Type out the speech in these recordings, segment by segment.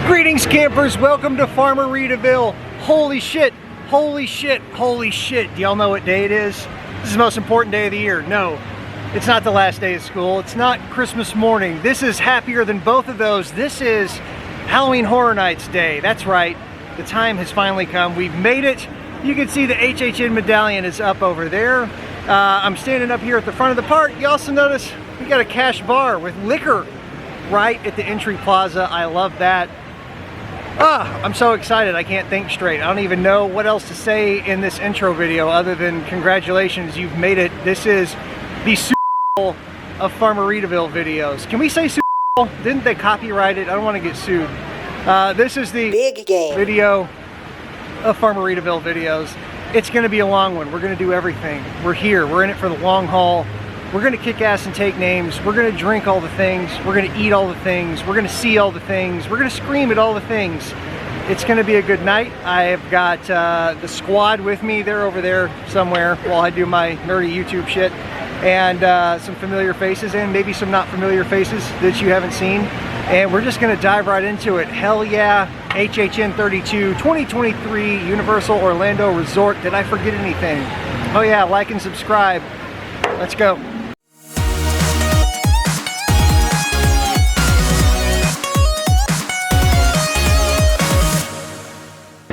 Greetings campers, welcome to Farmeritaville. Holy shit, holy shit, holy shit. Do y'all know what day it is? This is the most important day of the year. No, it's not the last day of school. It's not Christmas morning. This is happier than both of those. This is Halloween Horror Nights Day. That's right, the time has finally come. We've made it. You can see the HHN medallion is up over there. I'm standing up here at the front of the park. You also notice we got a cash bar with liquor right at the entry plaza. I love that. I'm so excited I can't think straight. I don't even know what else to say in this intro video other than congratulations, you've made it. This is the Super Bowl of Farmeritaville videos. Can we say Super Bowl? Didn't they copyright it? I don't want to get sued. This is the big game video of Farmeritaville videos. It's going to be a long one. We're going to do everything. We're here. We're in it for the long haul. We're going to kick ass and take names. We're going to drink all the things. We're going to eat all the things. We're going to see all the things. We're going to scream at all the things. It's going to be a good night. I have got the squad with me. They're over there somewhere while I do my nerdy YouTube shit. And some familiar faces and maybe some not familiar faces that you haven't seen. And we're just going to dive right into it. Hell yeah. HHN 32 2023 Universal Orlando Resort. Did I forget anything? Oh yeah, like and subscribe. Let's go.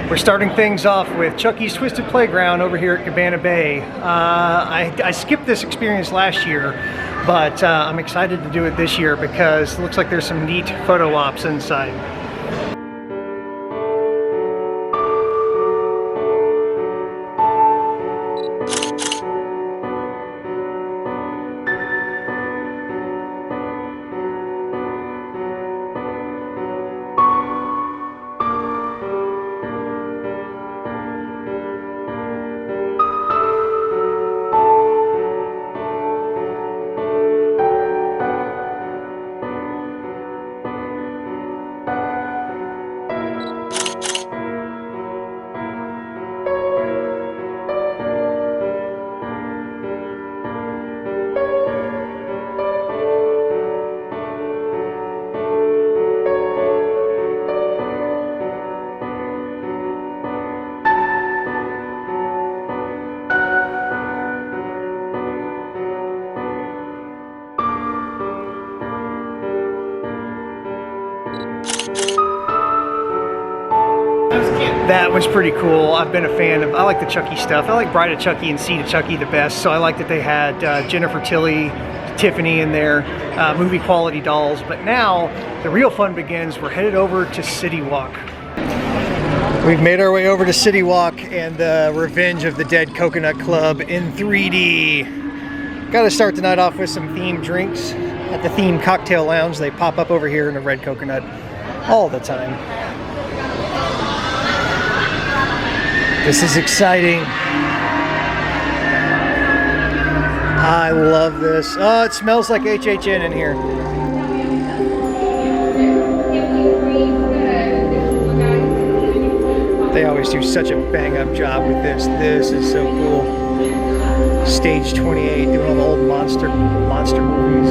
We're starting things off with Chucky's Twisted Playground over here at Cabana Bay. I skipped this experience last year, but I'm excited to do it this year because it looks like there's some neat photo ops inside. That was pretty cool. I've been a fan of, I like the Chucky stuff. I like Bride of Chucky and Seed of Chucky the best, so I like that they had Jennifer Tilly, Tiffany in there, movie quality dolls. But now the real fun begins. We're headed over to City Walk. We've made our way over to City Walk and the Revenge of the Dead Coconut Club in 3D. Got to start the night off with some themed drinks at the themed cocktail lounge. They pop up over here in the Red Coconut all the time. This is exciting. I love this. Oh, it smells like HHN in here. They always do such a bang-up job with this. This is so cool. Stage 28, doing all the old monster movies.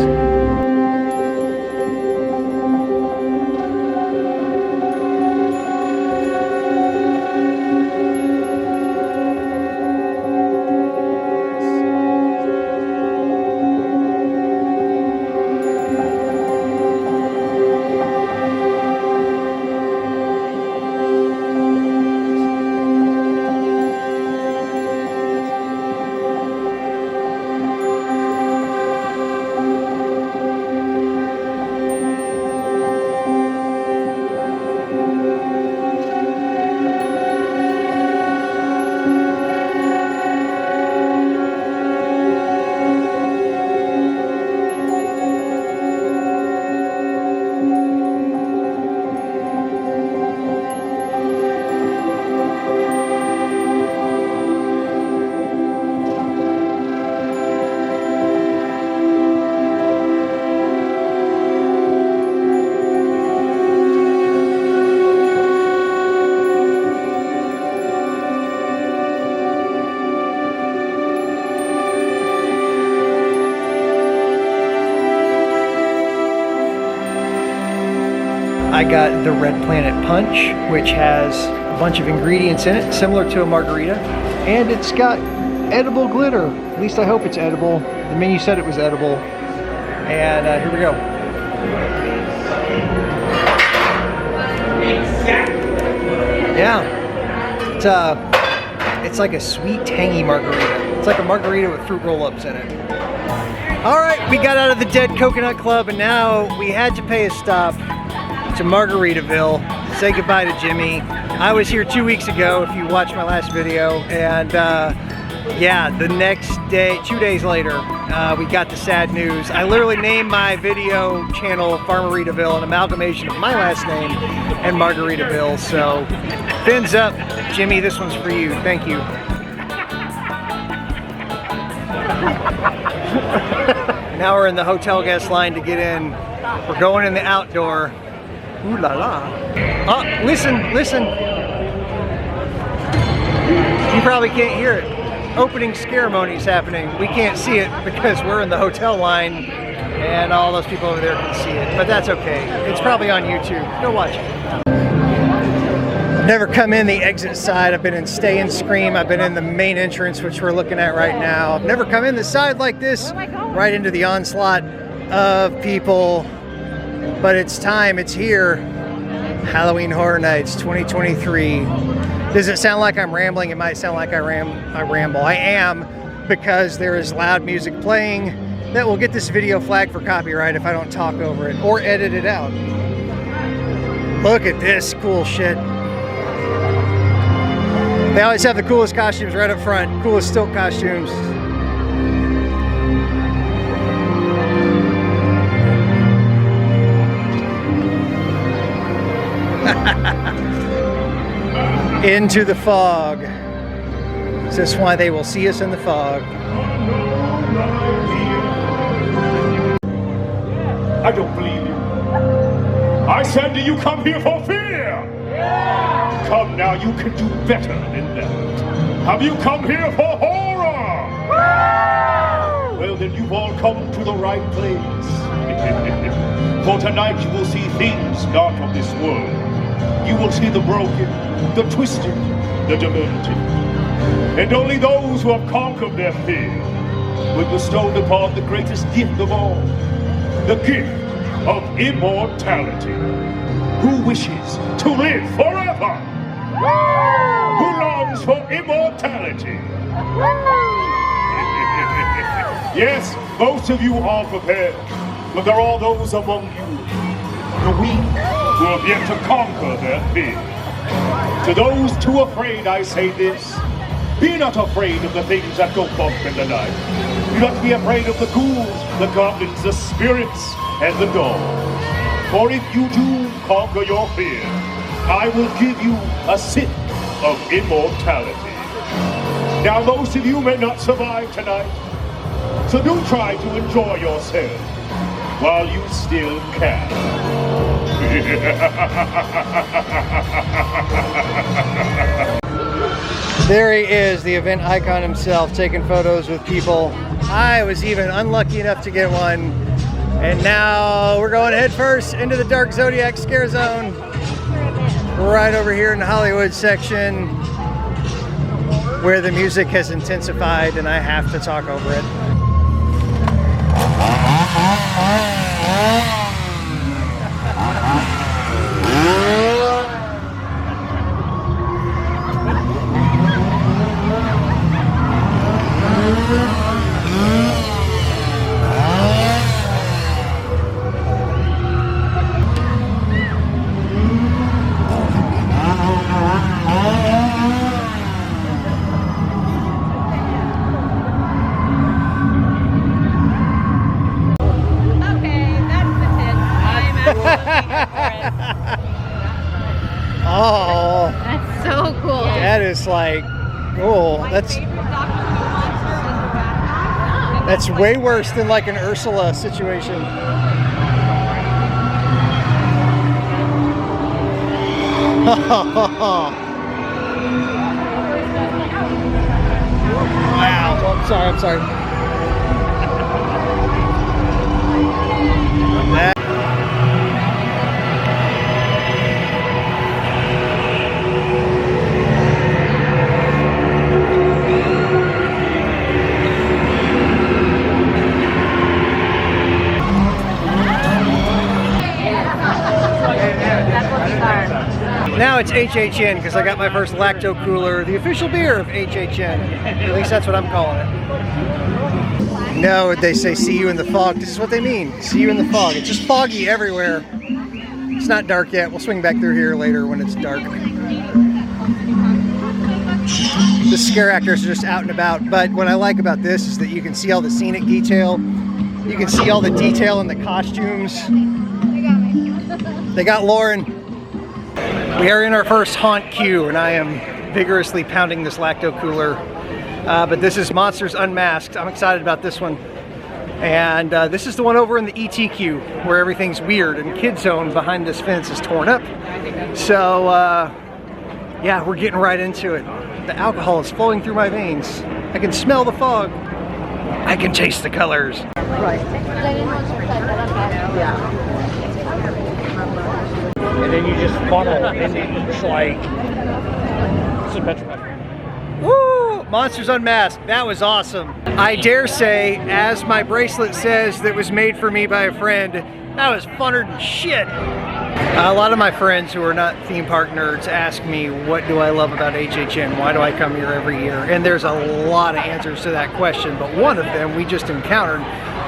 I got the Red Planet Punch, which has a bunch of ingredients in it, similar to a margarita. And it's got edible glitter. At least I hope it's edible. The menu said it was edible. And here we go. Yeah. It's like a sweet, tangy margarita. It's like a margarita with fruit roll-ups in it. All right, we got out of the Dead Coconut Club, and now we had to pay a stop to Farmeritaville, say goodbye to Jimmy. I was here 2 weeks ago, if you watched my last video, and yeah, the next day, 2 days later, we got the sad news. I literally named my video channel Farmeritaville, an amalgamation of my last name and Margaritaville. So, fins up, Jimmy, this one's for you. Thank you. Now we're in the hotel guest line to get in. We're going in the outdoor. Ooh la la. Oh, listen, listen. You probably can't hear it. Opening ceremony is happening. We can't see it because we're in the hotel line and all those people over there can see it. But that's okay. It's probably on YouTube. Go watch it. I've never come in the exit side. I've been in Stay and Scream. I've been in the main entrance, which we're looking at right now. I've never come in the side like this, right into the onslaught of people. But it's time, it's here. Halloween Horror Nights 2023. Does it sound like I'm rambling? It might sound like I ramble. I am, because there is loud music playing that will get this video flagged for copyright if I don't talk over it or edit it out. Look at this cool shit. They always have the coolest costumes right up front, coolest stilt costumes. Into the fog. Is this why they will see us in the fog? I don't believe you. I said, do you come here for fear? Yeah. Come now, you can do better than that. Have you come here for horror? Yeah. Well, then you've all come to the right place. For tonight you will see things not of this world. You will see the broken, the twisted, the demented. And only those who have conquered their fear will bestow upon the greatest gift of all, the gift of immortality. Who wishes to live forever? Who longs for immortality? Yes, most of you are prepared, but there are those among you, the weak, who have yet to conquer their fear. To those too afraid, I say this: be not afraid of the things that go bump in the night. Do not be afraid of the ghouls, the goblins, the spirits, and the dogs. For if you do conquer your fear, I will give you a sip of immortality. Now, most of you may not survive tonight, so do try to enjoy yourself while you still can. There he is, the event icon himself, taking photos with people. I was even unlucky enough to get one. And now we're going head first into the Dark Zodiac Scare Zone. Right over here in the Hollywood section, where the music has intensified and I have to talk over it. Oh, that's so cool. That is like, cool. That's way worse than like an Ursula situation. Wow. Oh, I'm sorry. Now it's HHN because I got my first lacto cooler, the official beer of HHN. At least that's what I'm calling it. No, they say see you in the fog. This is what they mean. See you in the fog. It's just foggy everywhere. It's not dark yet. We'll swing back through here later when it's dark. The scare actors are just out and about. But what I like about this is that you can see all the scenic detail. You can see all the detail in the costumes. They got Lauren. We are in our first haunt queue, and I am vigorously pounding this lacto cooler. But this is Monsters Unmasked. I'm excited about this one. And this is the one over in the ET queue where everything's weird and Kid Zone behind this fence is torn up. So yeah, we're getting right into it. The alcohol is flowing through my veins. I can smell the fog. I can taste the colors. Right. Yeah. And then you just funnel into each, like, Woo! Monsters Unmasked. That was awesome. I dare say, as my bracelet says, that was made for me by a friend, that was funner than shit. A lot of my friends who are not theme park nerds ask me, what do I love about HHN? Why do I come here every year? And there's a lot of answers to that question, but one of them we just encountered,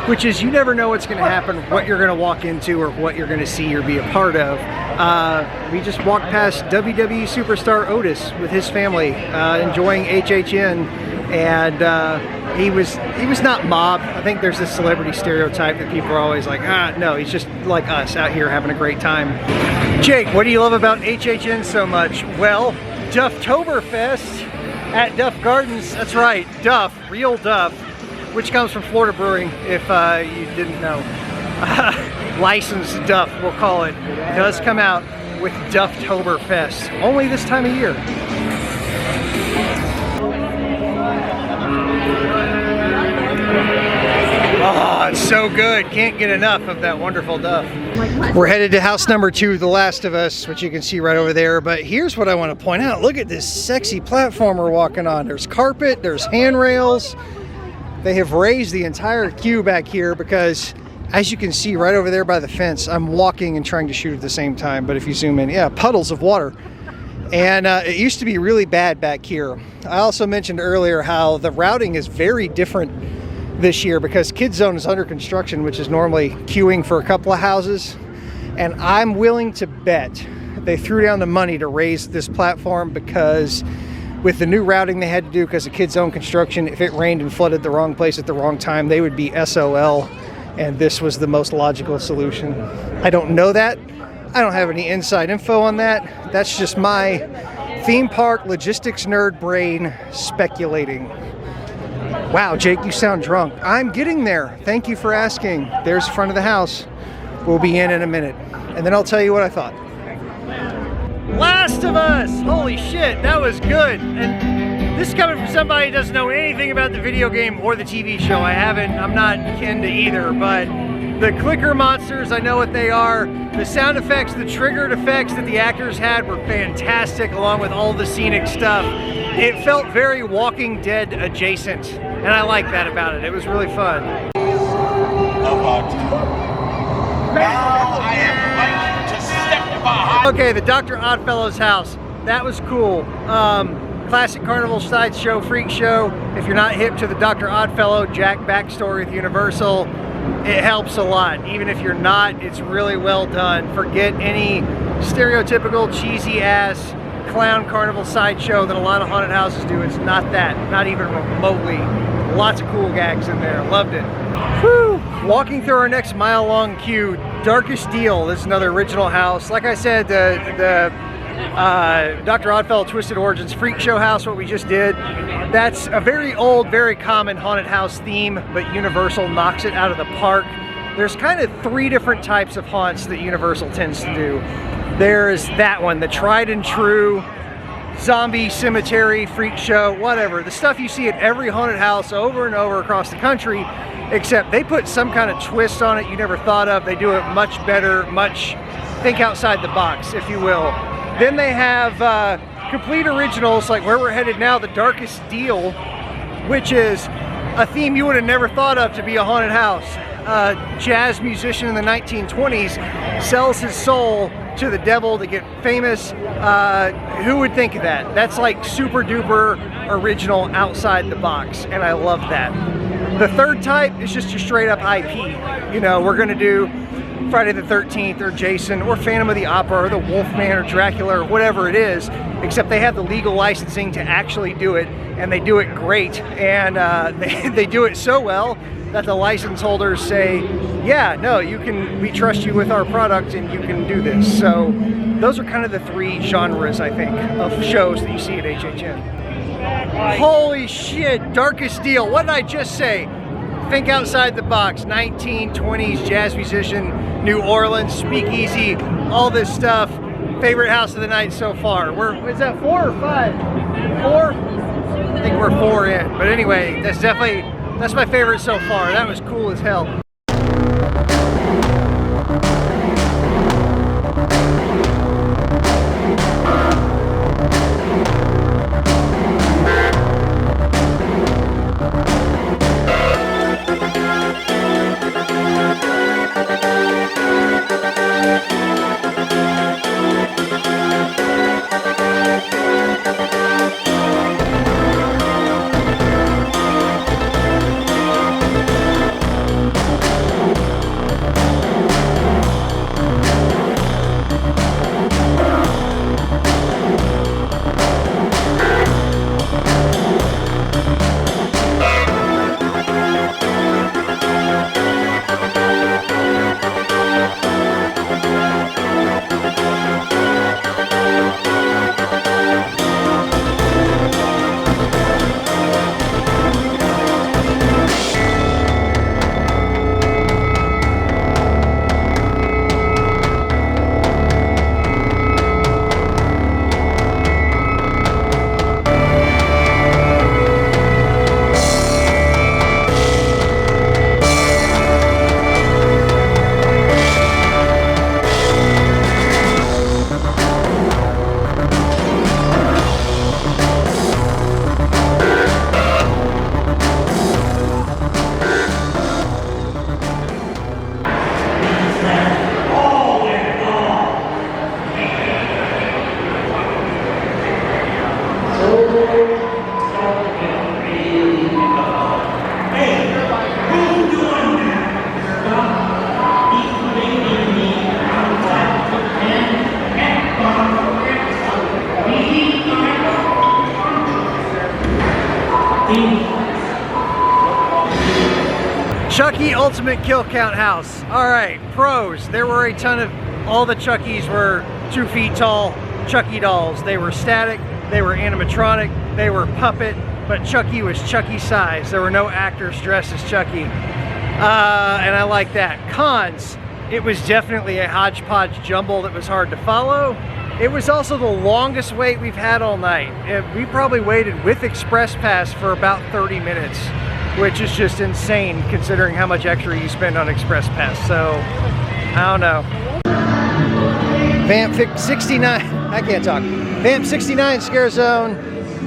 which is you never know what's going to happen, what you're going to walk into, or what you're going to see or be a part of. We just walked past WWE superstar Otis with his family, enjoying HHN, and he was not mobbed. I think there's this celebrity stereotype that people are always like, no, he's just like us out here having a great time. Jake, what do you love about HHN so much? Well, Dufftoberfest at Duff Gardens. That's right, Duff, real Duff, which comes from Florida Brewing, if you didn't know. Licensed Duff, we'll call it, does come out with Dufftoberfest, only this time of year. Oh, it's so good. Can't get enough of that wonderful Duff. We're headed to house number 2, The Last of Us, which you can see right over there. But here's what I want to point out. Look at this sexy platform we're walking on. There's carpet, there's handrails. They have raised the entire queue back here because, as you can see right over there by the fence, I'm walking and trying to shoot at the same time. But if you zoom in, yeah, puddles of water. And it used to be really bad back here. I also mentioned earlier how the routing is very different this year because Kid Zone is under construction, which is normally queuing for a couple of houses. And I'm willing to bet they threw down the money to raise this platform because with the new routing they had to do because of Kid Zone construction, if it rained and flooded the wrong place at the wrong time, they would be SOL. And this was the most logical solution. I don't know that. I don't have any inside info on that. That's just my theme park logistics nerd brain speculating. Wow, Jake, you sound drunk. I'm getting there. Thank you for asking. There's the front of the house. We'll be in a minute. And then I'll tell you what I thought. Last of Us! Holy shit, that was good. And this is coming from somebody who doesn't know anything about the video game or the TV show. I'm not kin to either, but the clicker monsters, I know what they are. The sound effects, the triggered effects that the actors had were fantastic, along with all the scenic stuff. It felt very Walking Dead adjacent, and I like that about it. It was really fun. Now I invite you to step behind. Okay, the Dr. Oddfellow's house. That was cool. Classic Carnival Sideshow Freak Show. If you're not hip to the Dr. Oddfellow Jack backstory with Universal, it helps a lot. Even if you're not, it's really well done. Forget any stereotypical cheesy ass clown carnival sideshow that a lot of haunted houses do. It's not that, not even remotely. Lots of cool gags in there. Loved it. Whew. Walking through our next mile-long queue, Darkest Deal. This is another original house. Like I said, the Dr. Oddfellow Twisted Origins Freak Show house, what we just did, that's a very old, very common haunted house theme, but Universal knocks it out of the park. There's kind of 3 different types of haunts that Universal tends to do. There's that one, the tried and true zombie cemetery freak show, whatever. The stuff you see at every haunted house over and over across the country, except they put some kind of twist on it you never thought of. They do it much better, think outside the box, if you will. Then they have complete originals, like where we're headed now, the Darkest Deal, which is a theme you would have never thought of to be a haunted house. jazz musician in the 1920s sells his soul to the devil to get famous. Who would think of that? That's like super duper original, outside the box, and I love that. The third type is just your straight up IP. You know, we're gonna do Friday the 13th or Jason or Phantom of the Opera or the Wolfman or Dracula or whatever it is, except they have the legal licensing to actually do it, and they do it great, and they do it so well that the license holders say, yeah, no, we trust you with our product and you can do this. So those are kind of the three genres, I think, of shows that you see at HHN. Holy shit, Darkest Deal. What did I just say? Think outside the box. 1920s jazz musician, New Orleans, speakeasy, all this stuff. Favorite house of the night so far. Is that 4 or 5? 4? I think we're 4 in. But anyway, that's my favorite so far. That was cool as hell. Chucky Ultimate Kill Count House. All right, pros. There were a ton of, all the Chuckies were 2 feet tall Chucky dolls. They were static, they were animatronic, they were puppet, but Chucky was Chucky size. There were no actors dressed as Chucky. And I like that. Cons, it was definitely a hodgepodge jumble that was hard to follow. It was also the longest wait we've had all night. We probably waited with Express Pass for about 30 minutes, which is just insane considering how much extra you spend on Express Pass. So, I don't know. Vamp 69, I can't talk. Vamp 69 Scare Zone,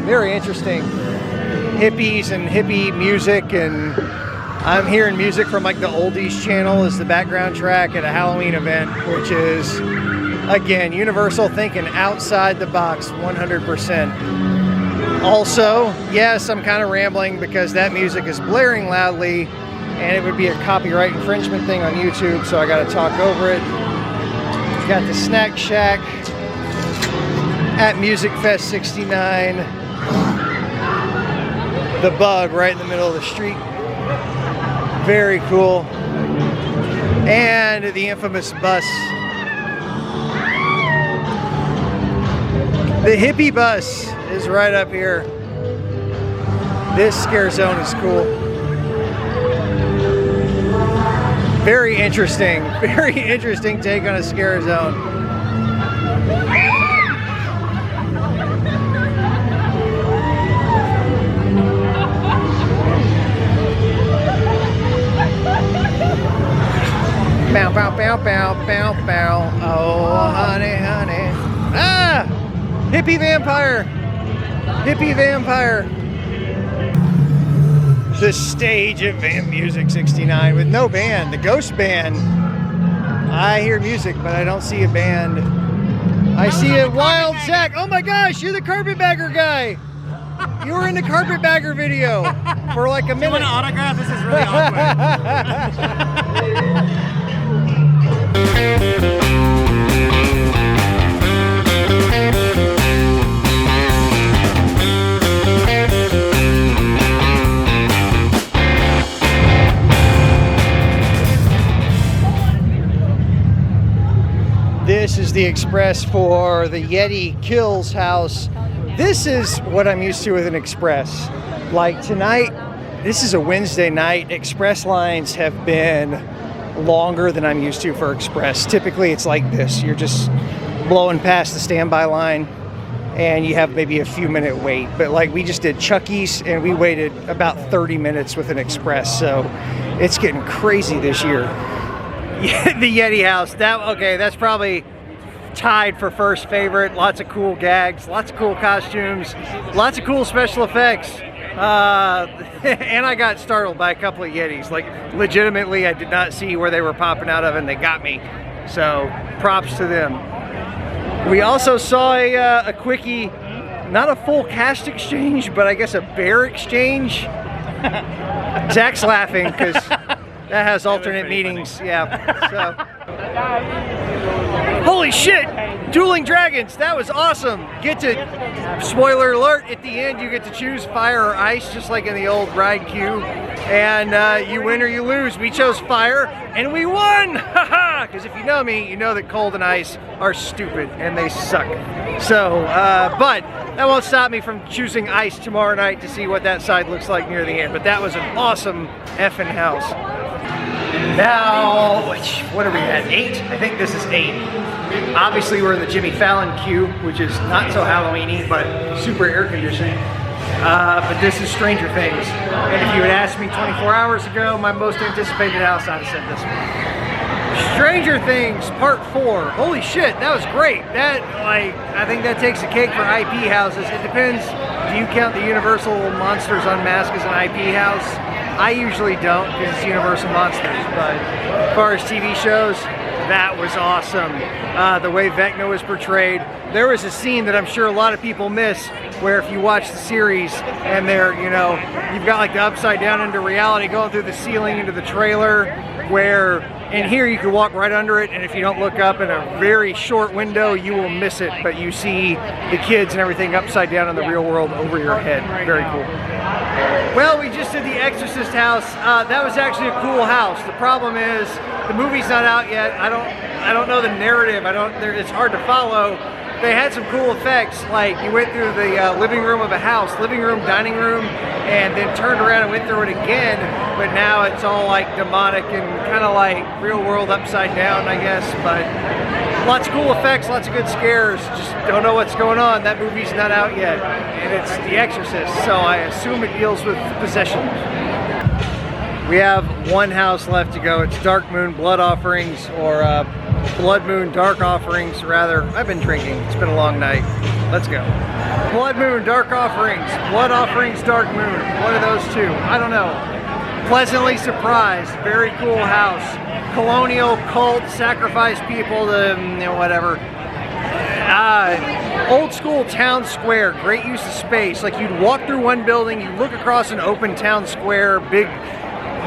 very interesting. Hippies and hippie music, and I'm hearing music from like the Oldies channel as the background track at a Halloween event, which is, again, Universal thinking outside the box 100%. Also, yes, I'm kind of rambling because that music is blaring loudly and it would be a copyright infringement thing on YouTube, so I got to talk over it. Got the Snack Shack at Music Fest 69. The Bug right in the middle of the street. Very cool. And the infamous bus. The hippie bus is right up here. This Scare Zone is cool. Very interesting take on a Scare Zone. Bow, bow, bow, bow, bow, bow. Oh, honey, honey. Ah! Hippie vampire. Hippie vampire. the stage at Van Music 69 with no band, the Ghost Band. I hear music, but I don't see a band. I see a Wild Zach. Oh my gosh, you're the Carpetbagger guy. You were in the Carpetbagger video for like a minute. Do you want an autograph? This is really awkward. This is the express for the Yeti Kills house. This is what I'm used to with an express. Like tonight, this is a Wednesday night. Express lines have been longer than I'm used to for express. Typically it's like this. You're just blowing past the standby line and you have maybe a few minute wait. But like we just did Chucky's and we waited about 30 minutes with an express. So it's getting crazy this year. The Yeti house, that's probably tied for first favorite. Lots of cool gags, lots of cool costumes, lots of cool special effects. And I got startled by a couple of Yetis. Like legitimately, I did not see where they were popping out of and they got me. So props to them. We also saw a quickie, not a full cast exchange, but I guess a bear exchange. Zach's laughing because that has alternate meanings, yeah. So. Holy shit! Dueling Dragons, that was awesome. Get to, spoiler alert, at the end you get to choose fire or ice, just like in the old ride queue. And you win or you lose. We chose fire and we won! Haha! Because if you know me, you know that cold and ice are stupid and they suck. So, but that won't stop me from choosing ice tomorrow night to see what that side looks like near the end. But that was an awesome effing house. Now, what are we at? 8? I think this is 8. Obviously, we're in the Jimmy Fallon queue, which is not so Halloween-y, but super air conditioning. But this is Stranger Things. And if you had asked me 24 hours ago, my most anticipated house, I'd have said this one. Stranger Things Part 4. Holy shit, that was great. That, like, I think that takes a cake for IP houses. It depends. Do you count the Universal Monsters Unmasked as an IP house? I usually don't because it's Universal Monsters, but as far as TV shows, that was awesome. The way Vecna was portrayed. There was a scene that I'm sure a lot of people miss where if you watch the series and they're, you know, you've got like the upside down into reality going through the ceiling into the trailer where in here you can walk right under it and if you don't look up in a very short window you will miss it, but you see the kids and everything upside down in the real world over your head. Very cool. Well, we just did the Exorcist house. That was actually a cool house. The problem is the movie's not out yet. I don't know the narrative. It's hard to follow. They had some cool effects, like you went through the living room of a house, living room, dining room, and then turned around and went through it again, but now it's all like demonic and kind of like real world upside down, I guess, but lots of cool effects, lots of good scares, just don't know what's going on. That movie's not out yet, and it's The Exorcist, so I assume it deals with possession. We have one house left to go. It's Dark Moon Blood Offerings, or Blood Moon Dark Offerings, rather. I've been drinking. It's been a long night. Let's go. Blood Moon Dark Offerings, Blood Offerings Dark Moon. One of those two. I don't know. Pleasantly surprised. Very cool house. Colonial cult, sacrifice people to, you know, whatever. Old school town square. Great use of space. Like you'd walk through one building, you look across an open town square, big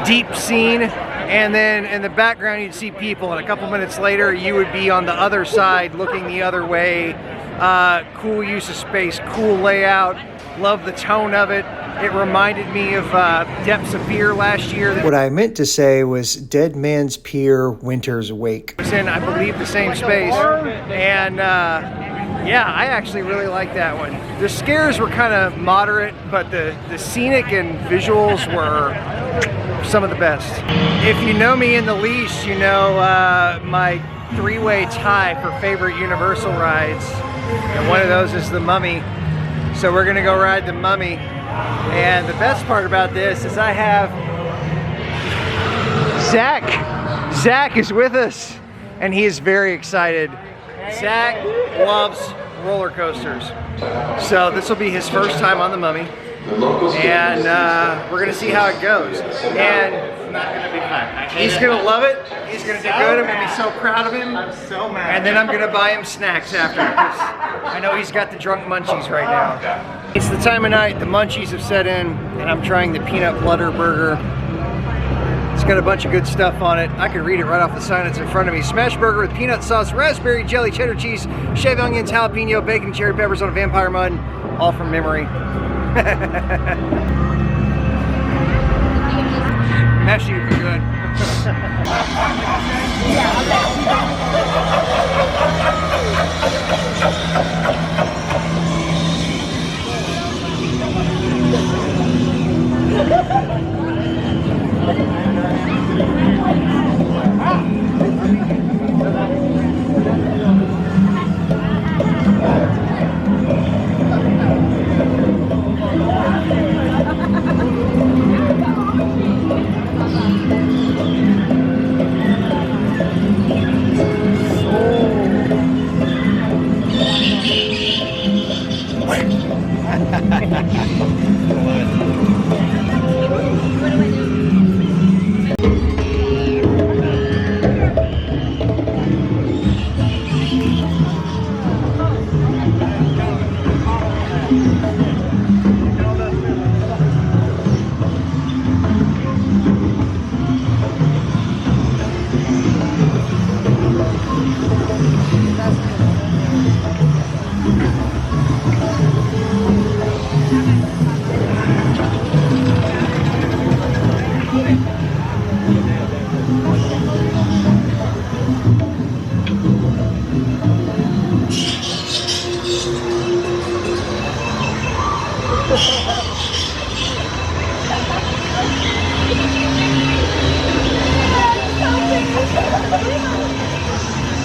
deep scene, and then in the background you'd see people, and a couple minutes later you would be on the other side looking the other way. Cool use of space, cool layout, love the tone of it. It reminded me of Depths of Fear last year. What I meant to say was Dead Man's Pier Winter's Wake. It was in, I believe, the same space, and yeah, I actually really like that one. The scares were kind of moderate, but the scenic and visuals were some of the best. If you know me in the least, you know my three-way tie for favorite Universal rides, and one of those is the Mummy. So we're gonna go ride the Mummy, and the best part about this is I have Zach. Zach is with us, and he is very excited. Zach loves roller coasters, so this will be his first time on the Mummy. And we're gonna see how it goes. And It's not gonna be fun. he's gonna love it. He's gonna do good. I'm gonna be so proud of him. I'm so mad. And then I'm gonna buy him snacks after, because I know he's got the drunk munchies right now. It's the time of night. The munchies have set in, and I'm trying the peanut butter burger. It's got a bunch of good stuff on it. I can read it right off the sign that's in front of me. Smash burger with peanut sauce, raspberry jelly, cheddar cheese, shaved onions, jalapeno, bacon, cherry peppers on a vampire mud, all from memory. Meshy would be good.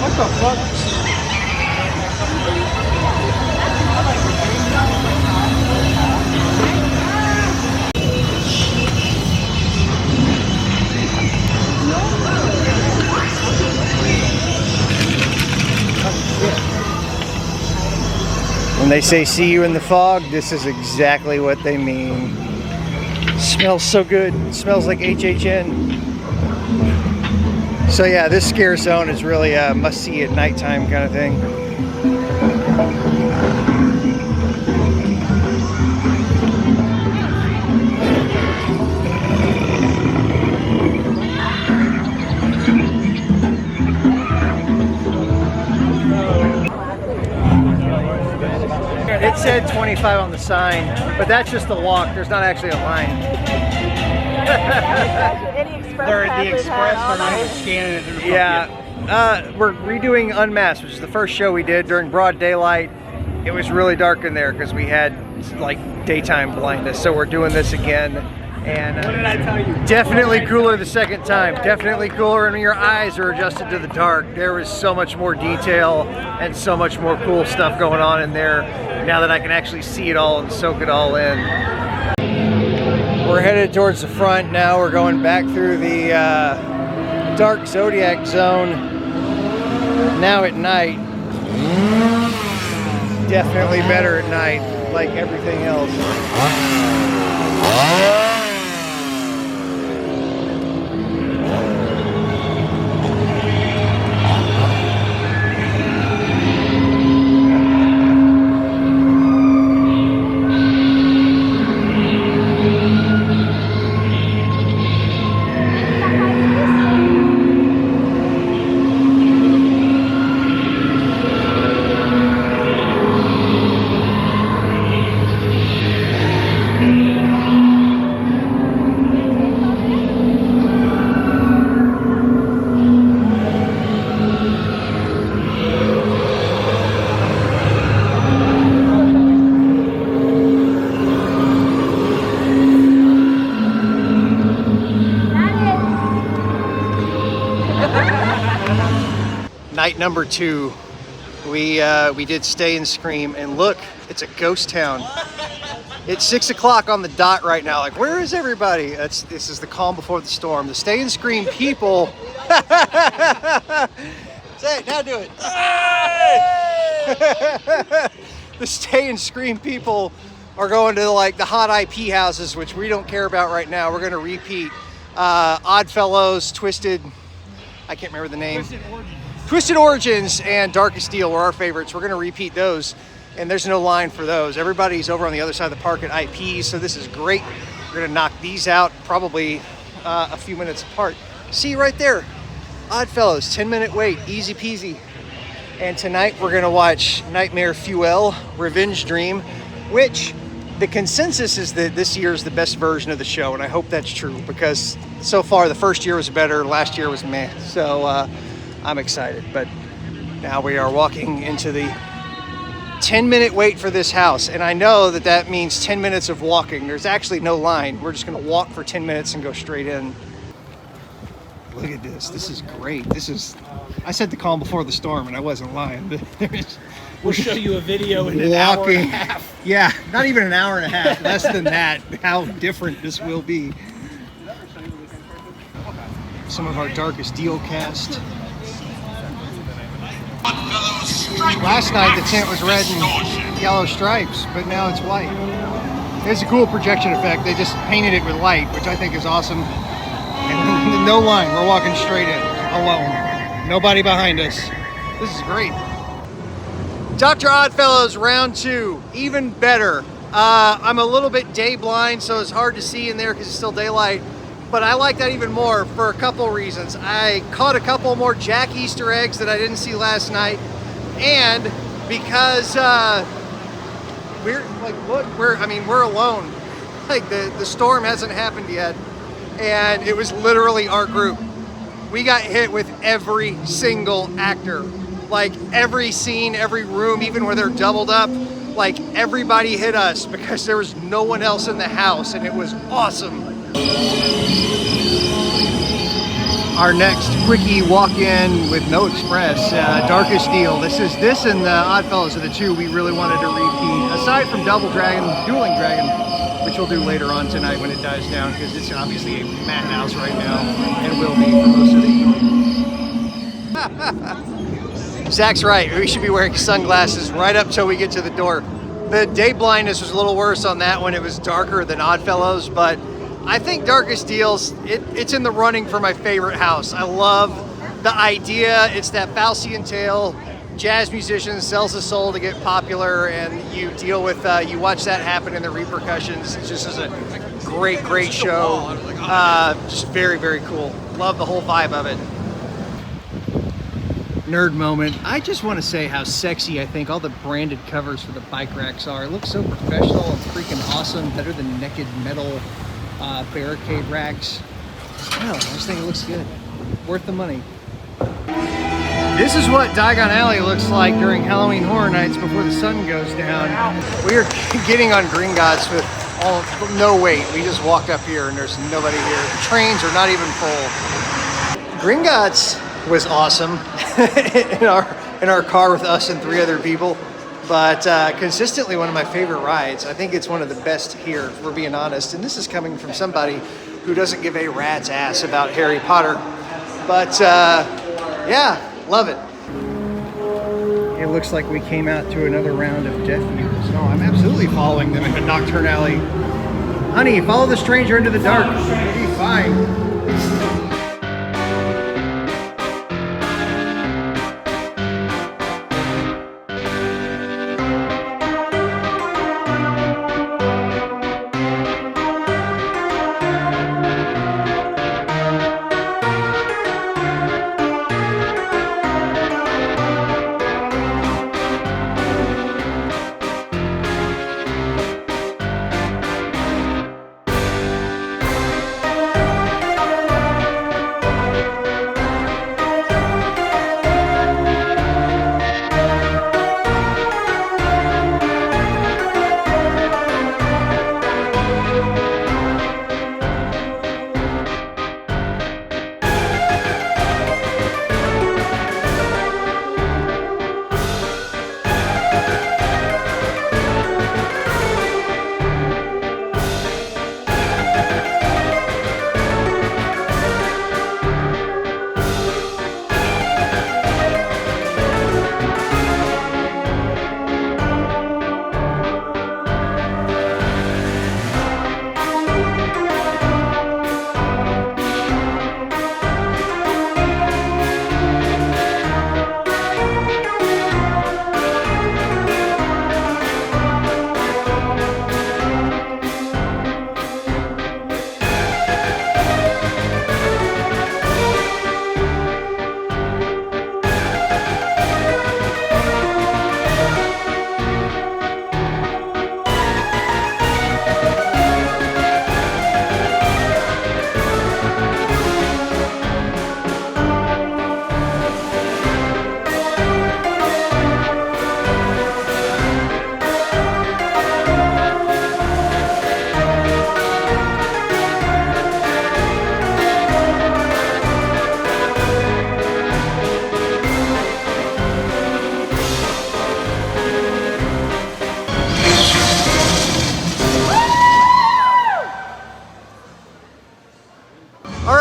What the fuck? When they say see you in the fog, this is exactly what they mean. Smells so good. It smells like HHN. So yeah, this scare zone is really a must-see at nighttime kind of thing. It said 25 on the sign, but that's just the walk. There's not actually a line. They're the express, they're not even scanning it. Yeah, we're redoing Unmasked, which is the first show we did during broad daylight. It was really dark in there because we had like daytime blindness, so we're doing this again. And What did I tell you? definitely cooler the second time. Definitely cooler, and your eyes are adjusted to the dark. There was so much more detail and so much more cool stuff going on in there now that I can actually see it all and soak it all in. We're headed towards the front now. We're going back through the dark Zodiac zone now at night. Definitely better at night, like everything else. Night number 2, we did Stay and Scream, and look, it's a ghost town. It's 6 o'clock on the dot right now. Like, where is everybody? This is the calm before the storm. The Stay and Scream people. Say it, now do it. The Stay and Scream people are going to like the hot IP houses, which we don't care about right now. We're going to repeat Oddfellows, Twisted, I can't remember the name. Twisted Origins and Darkest Steel were our favorites. We're going to repeat those, and there's no line for those. Everybody's over on the other side of the park at IPs, so this is great. We're going to knock these out probably a few minutes apart. See right there, Oddfellows, 10-minute wait, easy peasy. And tonight we're going to watch Nightmare Fuel, Revenge Dream, which the consensus is that this year is the best version of the show, and I hope that's true because so far the first year was better, last year was meh. So I'm excited, but now we are walking into the 10-minute wait for this house, and I know that that means 10 minutes of walking. There's actually no line. We're just going to walk for 10 minutes and go straight in. Look at this. This is great. This is, I said the calm before the storm, and I wasn't lying. We'll show you a video in an hour and a half. Yeah, not even an hour and a half, less than that, how different this will be. Some of our Darkest Deal cast. Last night the tent was red and yellow stripes, but now it's white. It's a cool projection effect. They just painted it with light, which I think is awesome. And no line, we're walking straight in, alone. Nobody behind us. This is great. Dr. Oddfellows round 2, even better. I'm a little bit day blind, so it's hard to see in there because it's still daylight. But I like that even more for a couple reasons. I caught a couple more Jack Easter eggs that I didn't see last night, and because we're like, look, we're alone. Like the storm hasn't happened yet, and it was literally our group. We got hit with every single actor, like every scene, every room, even where they're doubled up. Like everybody hit us because there was no one else in the house, and it was awesome. Our next quickie walk-in with no express, Darkest Steel. This and the Oddfellows are the two we really wanted to repeat. Aside from Double Dragon, Dueling Dragon, which we'll do later on tonight when it dies down, because it's obviously a madhouse right now, and will be for most of the evening. Zach's right, we should be wearing sunglasses right up till we get to the door. The day blindness was a little worse on that one. It was darker than Oddfellows, but I think Darkest Deals, it's in the running for my favorite house. I love the idea. It's that Faustian tale. Jazz musician sells his soul to get popular, and you deal with, you watch that happen in the repercussions. It just is a great, great show. Just very, very cool. Love the whole vibe of it. Nerd moment. I just want to say how sexy I think all the branded covers for the bike racks are. It looks so professional and freaking awesome. Better than naked metal barricade racks. I don't know, I just think it looks good. Worth the money. This is what Diagon Alley looks like during Halloween Horror Nights before the sun goes down. We are getting on Green Gods with no wait. We just walked up here and there's nobody here. The trains are not even full. Green Gods was awesome in our car with us and 3 other people. But consistently one of my favorite rides. I think it's one of the best here, if we're being honest. And this is coming from somebody who doesn't give a rat's ass about Harry Potter. But yeah, love it. It looks like we came out to another round of Death Eaters. No, I'm absolutely following them into Nocturne Alley. Honey, follow the stranger into the dark. You'll be fine.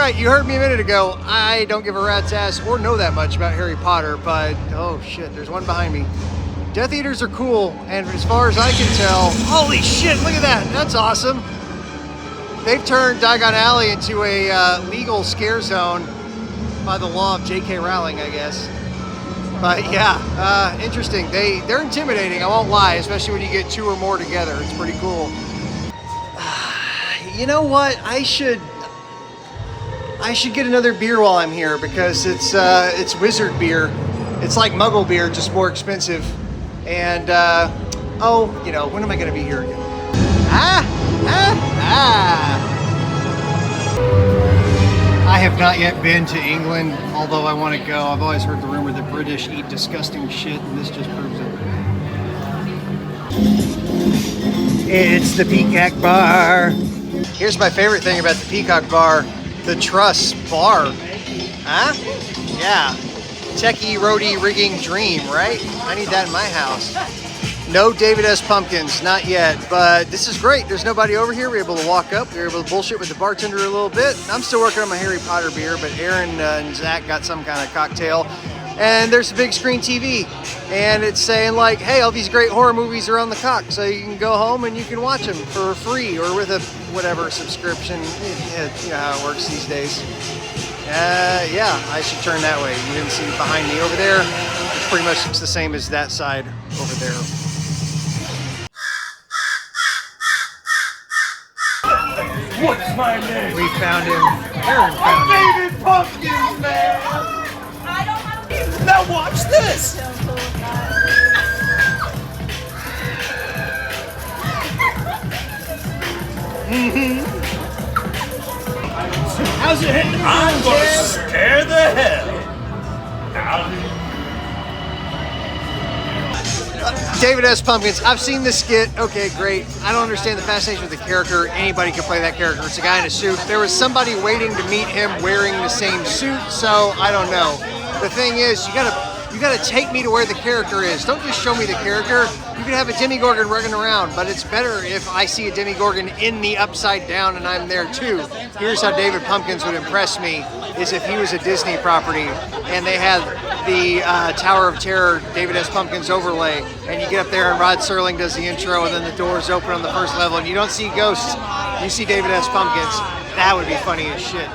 right, you heard me a minute ago. I don't give a rat's ass or know that much about Harry Potter, but oh shit, there's one behind me. Death Eaters are cool, and as far as I can tell, holy shit, look at that, that's awesome. They've turned Diagon Alley into a legal scare zone by the law of J.K. Rowling, I guess. But yeah, interesting. They're intimidating, I won't lie, especially when you get 2 or more together. It's pretty cool. You know what? I should get another beer while I'm here because it's wizard beer. It's like Muggle beer, just more expensive. And oh, you know, when am I gonna be here again? I have not yet been to England, although I want to go. I've always heard the rumor that British eat disgusting shit, and this just proves it. It's the Peacock Bar. Here's my favorite thing about the Peacock Bar, the Truss Bar. Huh? Yeah. Techie roadie rigging dream, right? I need that in my house. No David S. Pumpkins, not yet, but this is great. There's nobody over here. We're able to walk up. We're able to bullshit with the bartender a little bit. I'm still working on my Harry Potter beer, but Aaron and Zach got some kind of cocktail. And there's a big screen TV, and it's saying like, hey, all these great horror movies are on the cock, so you can go home and you can watch them for free or with a whatever subscription. You know how it works these days. Yeah, I should turn that way. You didn't see behind me over there. It's pretty much the same as that side over there. What's my name? We found him. Aaron found him. David Pumpkins, man! I don't have to. Now watch this! How's it hitting? I'm gonna scare the hell out of you. David S. Pumpkins, I've seen this skit. Okay, great. I don't understand the fascination with the character. Anybody can play that character. It's a guy in a suit. There was somebody waiting to meet him wearing the same suit, so I don't know. The thing is, you gotta take me to where the character is. Don't just show me the character. You can have a Demogorgon running around, but it's better if I see a Demogorgon in the Upside Down and I'm there too. Here's how David Pumpkins would impress me, is if he was a Disney property and they had the Tower of Terror David S. Pumpkins overlay, and you get up there and Rod Serling does the intro and then the doors open on the first level and you don't see ghosts, you see David S. Pumpkins. That would be funny as shit.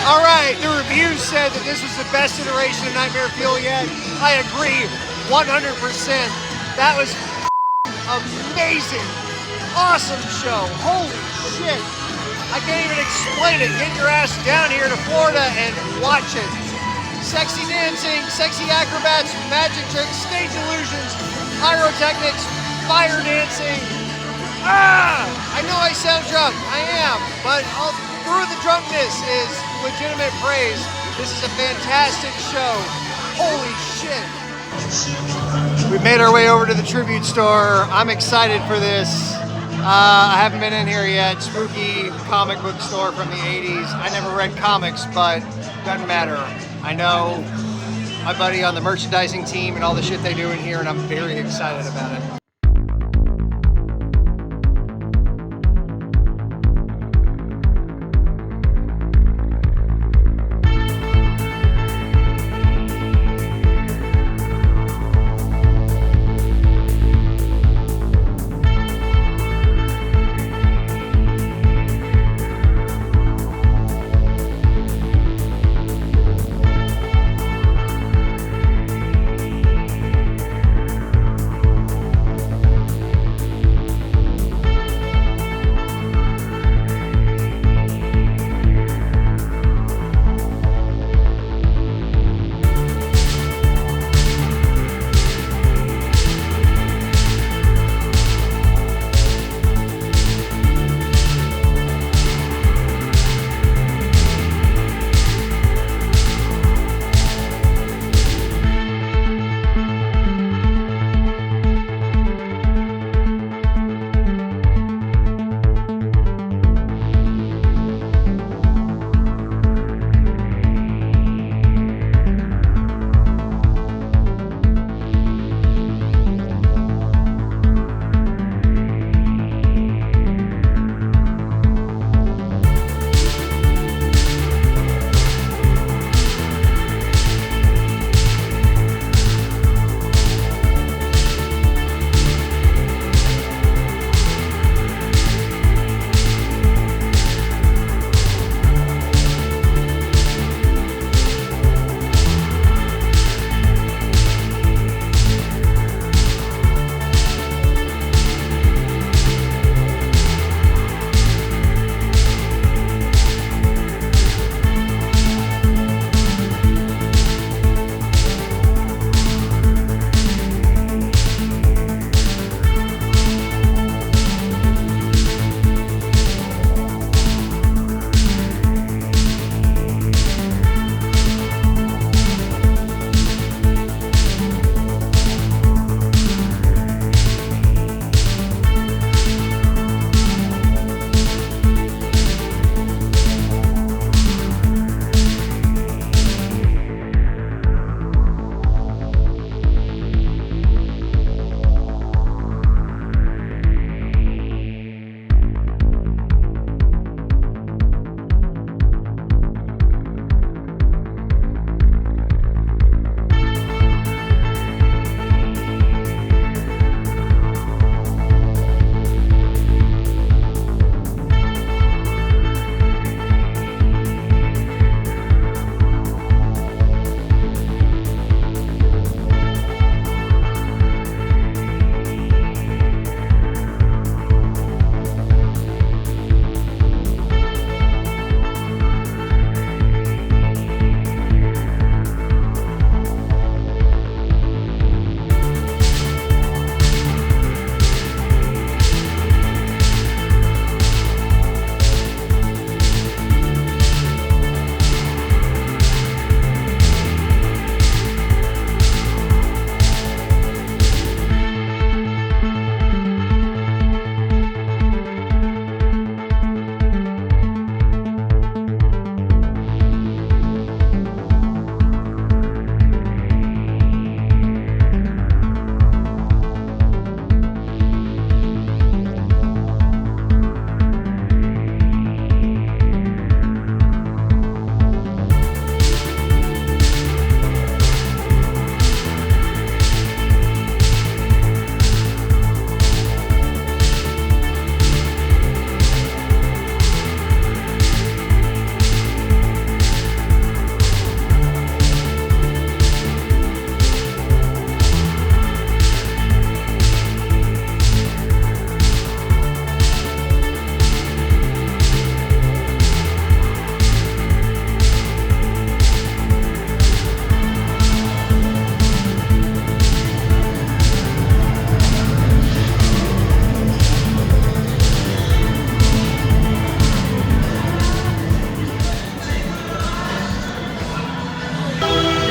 All right, the reviews said that this was the best iteration of Nightmare Fuel yet. I agree 100%. That was amazing. Awesome show. Holy shit. I can't even explain it. Get your ass down here to Florida and watch it. Sexy dancing, sexy acrobats, magic tricks, stage illusions, pyrotechnics, fire dancing. I know I sound drunk. I am, but through the drunkenness is legitimate praise. This is a fantastic show. Holy shit. We've made our way over to the tribute store. I'm excited for this. I haven't been in here yet. Spooky comic book store from the 80s. I never read comics, but doesn't matter. I know my buddy on the merchandising team and all the shit they do in here, and I'm very excited about it.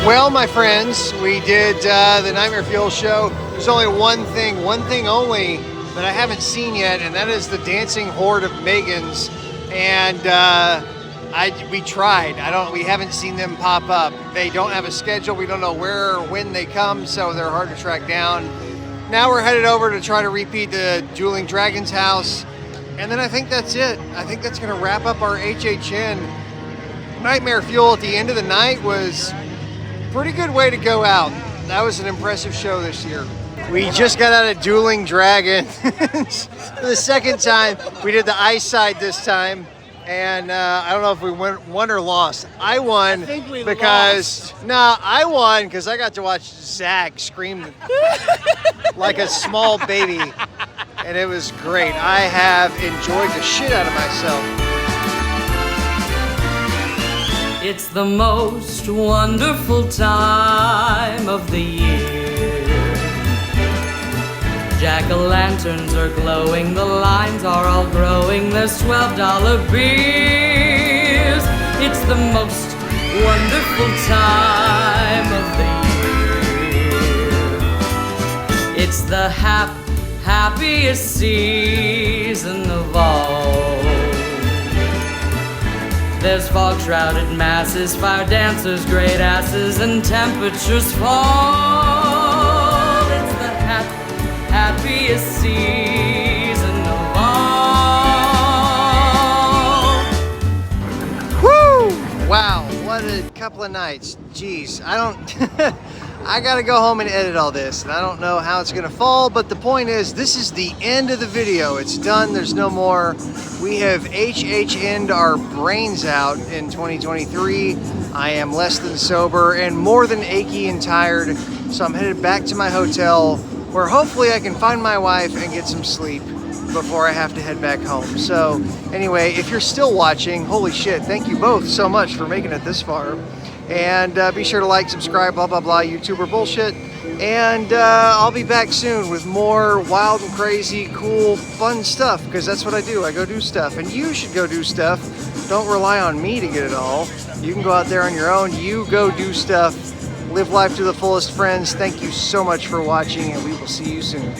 Well, my friends, we did the Nightmare Fuel show. There's only one thing only that I haven't seen yet, and that is the dancing horde of Megans. And we tried. We haven't seen them pop up. They don't have a schedule. We don't know where or when they come, so they're hard to track down. Now we're headed over to try to repeat the Dueling Dragons house, and then I think that's it. I think that's going to wrap up our HHN. Nightmare Fuel at the end of the night was a pretty good way to go out. That was an impressive show this year. We just got out of Dueling Dragons for the second time. We did the ice side this time, and I don't know if we won or lost. I won because I won because I got to watch Zach scream like a small baby, and it was great. I have enjoyed the shit out of myself. It's the most wonderful time of the year. Jack-o'-lanterns are glowing, the lines are all growing, there's $12 beers. It's the most wonderful time of the year. It's the happiest season of all. There's fog-shrouded masses, fire dancers, great asses, and temperatures fall. It's the happiest season of all. Woo! Wow, what a couple of nights. Jeez, I gotta go home and edit all this, and I don't know how it's gonna fall, but the point is, this is the end of the video. It's done, there's no more. We have HHN'd our brains out in 2023. I am less than sober and more than achy and tired, so I'm headed back to my hotel where hopefully I can find my wife and get some sleep before I have to head back home. So anyway, if you're still watching, holy shit, thank you both so much for making it this far. And be sure to like, subscribe, blah, blah, blah, YouTuber bullshit. And I'll be back soon with more wild and crazy, cool, fun stuff, because that's what I do. I go do stuff, and you should go do stuff. Don't rely on me to get it all. You can go out there on your own. You go do stuff. Live life to the fullest, friends. Thank you so much for watching, and we will see you soon.